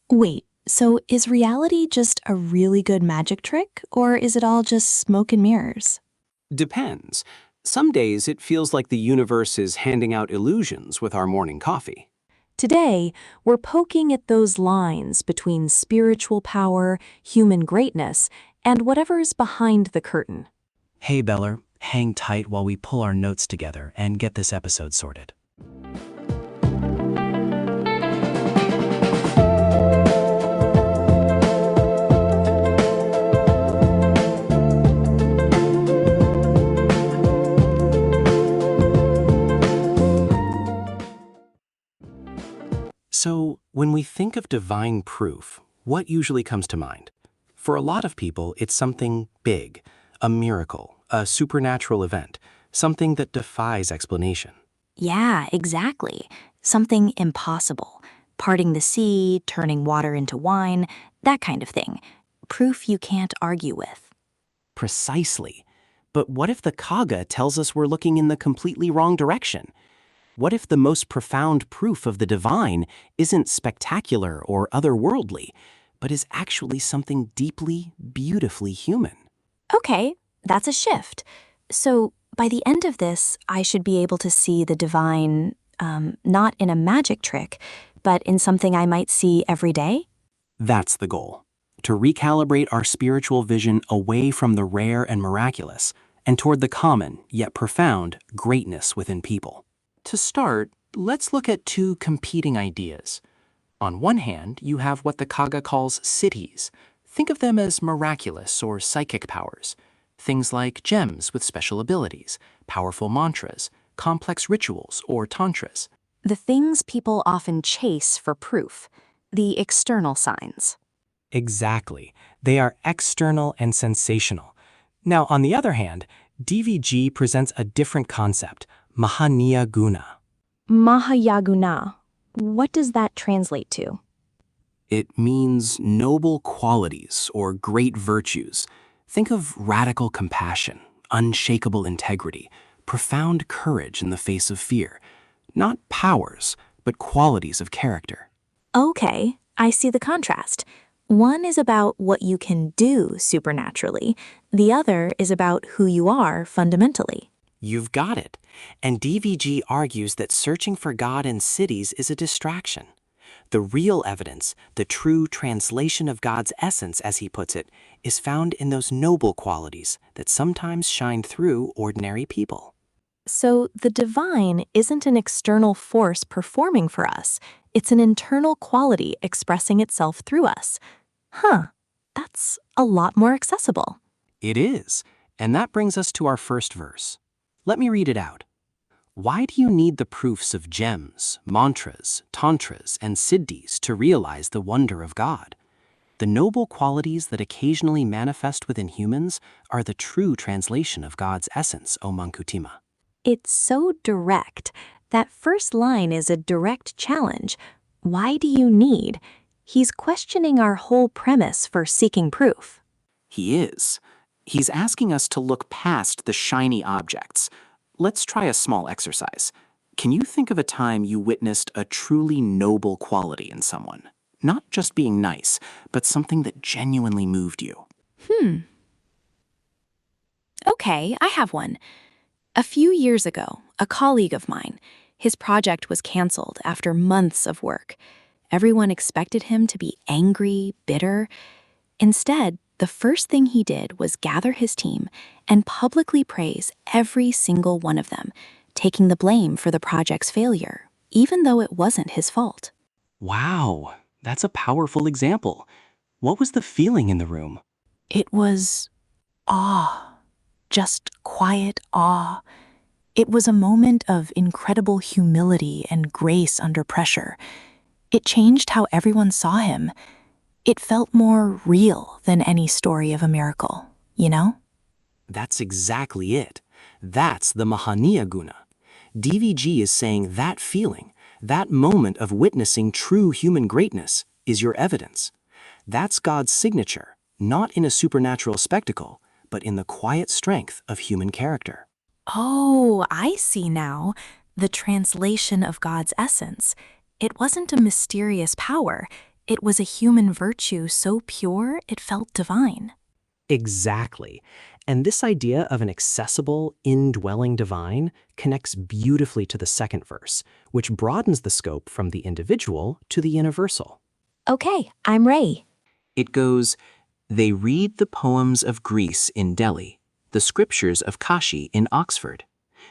Wait, so is reality just a really good magic trick, or is it all just smoke and mirrors? Depends. Some days it feels like the universe is handing out illusions with our morning coffee. Today, we're poking at those lines between spiritual power, human greatness, and whatever's behind the curtain. Hey Beller, hang tight while we pull our notes together and get this episode sorted. So, when we think of divine proof, what usually comes to mind? For a lot of people, it's something big, a miracle, a supernatural event, something that defies explanation. Yeah, exactly. Something impossible. Parting the sea, turning water into wine, that kind of thing. Proof you can't argue with. Precisely. But what if the Kaga tells us we're looking in the completely wrong direction? What if the most profound proof of the divine isn't spectacular or otherworldly, but is actually something deeply, beautifully human? Okay, that's a shift. So, by the end of this, I should be able to see the divine, not in a magic trick, but in something I might see every day? That's the goal. To recalibrate our spiritual vision away from the rare and miraculous and toward the common, yet profound, greatness within people. To start, let's look at two competing ideas. On one hand, you have what the Kaga calls siddhis. Think of them as miraculous or psychic powers. Things like gems with special abilities, powerful mantras, complex rituals, or tantras. The things people often chase for proof, the external signs. Exactly. They are external and sensational. Now, on the other hand, DVG presents a different concept, Mahaniya Guna. Mahayaguna. What does that translate to? It means noble qualities or great virtues. Think of radical compassion, unshakable integrity, profound courage in the face of fear. Not powers, but qualities of character. Okay, I see the contrast. One is about what you can do supernaturally, the other is about who you are fundamentally. You've got it. And DVG argues that searching for God in cities is a distraction. The real evidence, the true translation of God's essence, as he puts it, is found in those noble qualities that sometimes shine through ordinary people. So the divine isn't an external force performing for us, it's an internal quality expressing itself through us. Huh, that's a lot more accessible. It is. And that brings us to our first verse. Let me read it out. Why do you need the proofs of gems, mantras, tantras, and siddhis to realize the wonder of God? The noble qualities that occasionally manifest within humans are the true translation of God's essence, O Mankutima. It's so direct. That first line is a direct challenge. Why do you need? He's questioning our whole premise for seeking proof. He is. He's asking us to look past the shiny objects. Let's try a small exercise. Can you think of a time you witnessed a truly noble quality in someone? Not just being nice, but something that genuinely moved you. Okay, I have one. A few years ago, a colleague of mine, his project was canceled after months of work. Everyone expected him to be angry, bitter. Instead, the first thing he did was gather his team and publicly praise every single one of them, taking the blame for the project's failure, even though it wasn't his fault. Wow, that's a powerful example. What was the feeling in the room? It was awe, just quiet awe. It was a moment of incredible humility and grace under pressure. It changed how everyone saw him. It felt more real than any story of a miracle, you know? That's exactly it. That's the Mahaniya Guna. DVG is saying that feeling, that moment of witnessing true human greatness, is your evidence. That's God's signature, not in a supernatural spectacle, but in the quiet strength of human character. Oh, I see now. The translation of God's essence. It wasn't a mysterious power. It was a human virtue so pure it felt divine. Exactly. And this idea of an accessible, indwelling divine connects beautifully to the second verse, which broadens the scope from the individual to the universal. Okay, I'm Ray. It goes, "They read the poems of Greece in Delhi, the scriptures of Kashi in Oxford.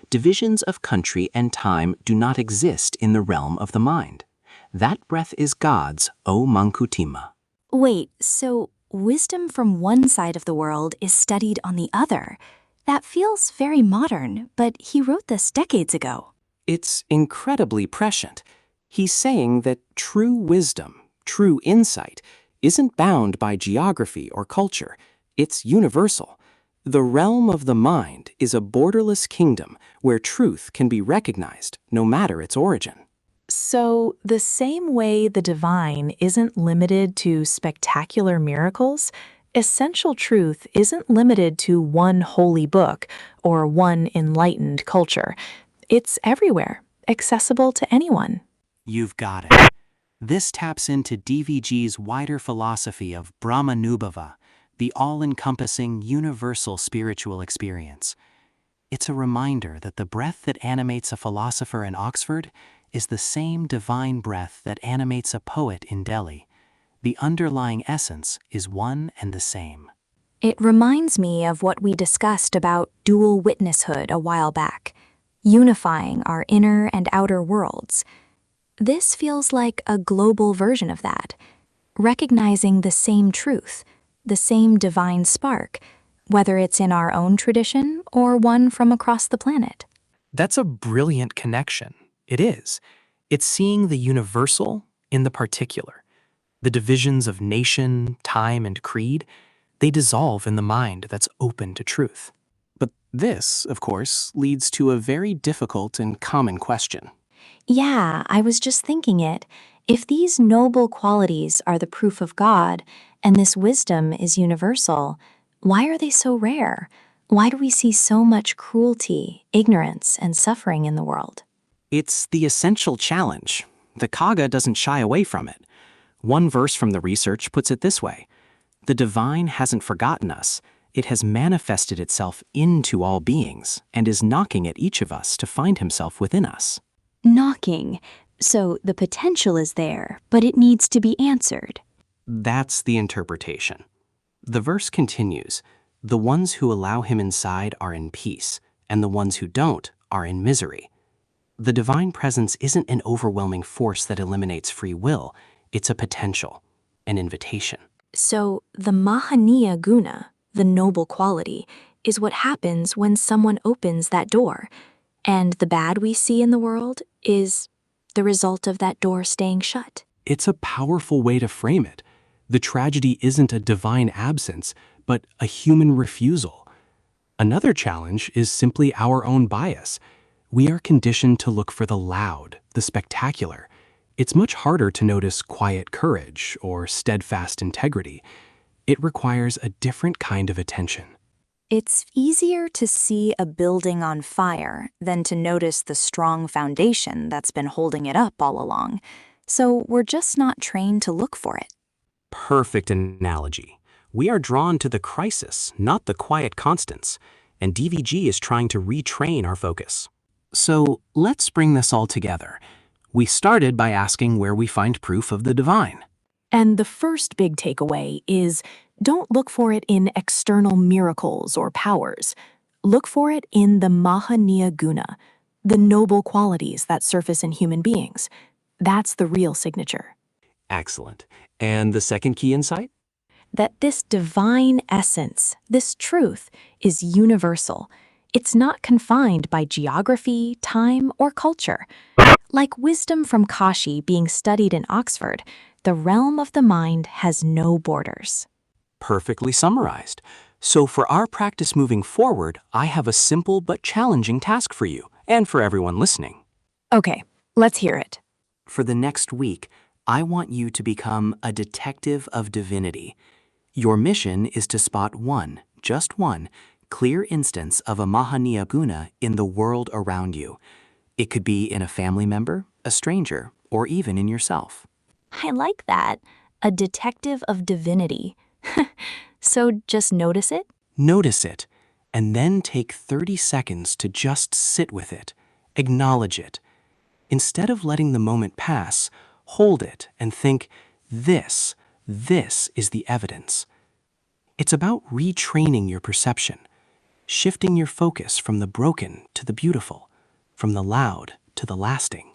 Divisions of country and time do not exist in the realm of the mind. That breath is God's, O Mankutima." Wait, so wisdom from one side of the world is studied on the other? That feels very modern, but he wrote this decades ago. It's incredibly prescient. He's saying that true wisdom, true insight, isn't bound by geography or culture. It's universal. The realm of the mind is a borderless kingdom where truth can be recognized, no matter its origin. So, the same way the divine isn't limited to spectacular miracles, essential truth isn't limited to one holy book or one enlightened culture. It's everywhere, accessible to anyone. You've got it. This taps into DVG's wider philosophy of Brahmanubhava, the all-encompassing universal spiritual experience. It's a reminder that the breath that animates a philosopher in Oxford is the same divine breath that animates a poet in Delhi. The underlying essence is one and the same. It reminds me of what we discussed about dual witnesshood a while back, unifying our inner and outer worlds. This feels like a global version of that, recognizing the same truth, the same divine spark, whether it's in our own tradition or one from across the planet. That's a brilliant connection. It is. It's seeing the universal in the particular. The divisions of nation, time, and creed, they dissolve in the mind that's open to truth. But this, of course, leads to a very difficult and common question. Yeah, I was just thinking it. If these noble qualities are the proof of God, and this wisdom is universal, why are they so rare? Why do we see so much cruelty, ignorance, and suffering in the world? It's the essential challenge. The Kaga doesn't shy away from it. One verse from the research puts it this way: "The divine hasn't forgotten us. It has manifested itself into all beings and is knocking at each of us to find himself within us." Knocking. So the potential is there, but it needs to be answered. That's the interpretation. The verse continues, "The ones who allow him inside are in peace, and the ones who don't are in misery." The divine presence isn't an overwhelming force that eliminates free will. It's a potential, an invitation. So the Mahaniya Guna, the noble quality, is what happens when someone opens that door. And the bad we see in the world is the result of that door staying shut. It's a powerful way to frame it. The tragedy isn't a divine absence, but a human refusal. Another challenge is simply our own bias. We are conditioned to look for the loud, the spectacular. It's much harder to notice quiet courage or steadfast integrity. It requires a different kind of attention. It's easier to see a building on fire than to notice the strong foundation that's been holding it up all along. So we're just not trained to look for it. Perfect analogy. We are drawn to the crisis, not the quiet constants, and DVG is trying to retrain our focus. So let's bring this all together. We started by asking where we find proof of the divine. And the first big takeaway is don't look for it in external miracles or powers. Look for it in the Mahaniya Guna, the noble qualities that surface in human beings. That's the real signature. Excellent. And the second key insight? That this divine essence, this truth, is universal. It's not confined by geography, time, or culture. Like wisdom from Kashi being studied in Oxford, the realm of the mind has no borders. Perfectly summarized. So for our practice moving forward, I have a simple but challenging task for you and for everyone listening. Okay, let's hear it. For the next week, I want you to become a detective of divinity. Your mission is to spot one, just one, clear instance of a Mahaniya Guna in the world around you. It could be in a family member, a stranger, or even in yourself. I like that. a detective of divinity. So just notice it? Notice it, and then take 30 seconds to just sit with it, acknowledge it. Instead of letting the moment pass, hold it and think, this is the evidence. It's about retraining your perception, shifting your focus from the broken to the beautiful, from the loud to the lasting.